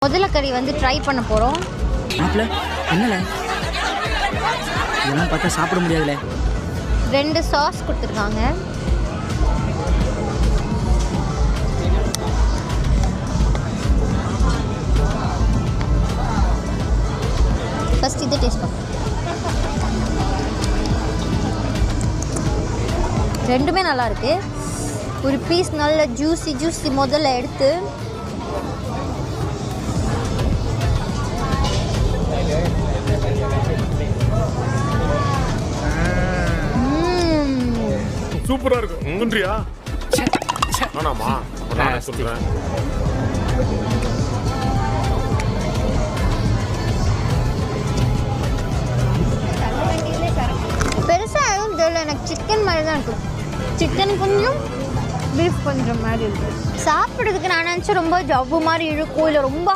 முதல கறி வந்து ட்ரை பண்ண போகிறோம். மாப்பிள்ள என்னல இதெல்லாம் பார்த்தா சாப்பிட முடியாதுல. 2 சாஸ் கொடுத்துருக்காங்க. ஃபர்ஸ்ட் இதை டேஸ்ட் பண்ண. ரெண்டுமே நல்லா இருக்கு. ஒரு பீஸ் நல்ல ஜூஸி முதல்ல எடுத்து சூப்பரா இருக்கு. முந்திரியா ஆனாமா நான் சொல்றேன். பெருசாக எதுவும் தெரியல, எனக்கு சிக்கன் மாதிரி தான் இருக்கும். சிக்கன் கொஞ்சம் பீஃப் கொஞ்சம் மாதிரி இருக்கும். சாப்பிட்றதுக்கு நான் நினச்சேன் ரொம்ப ஜவ்வு மாதிரி இருக்கும், இல்லை ரொம்ப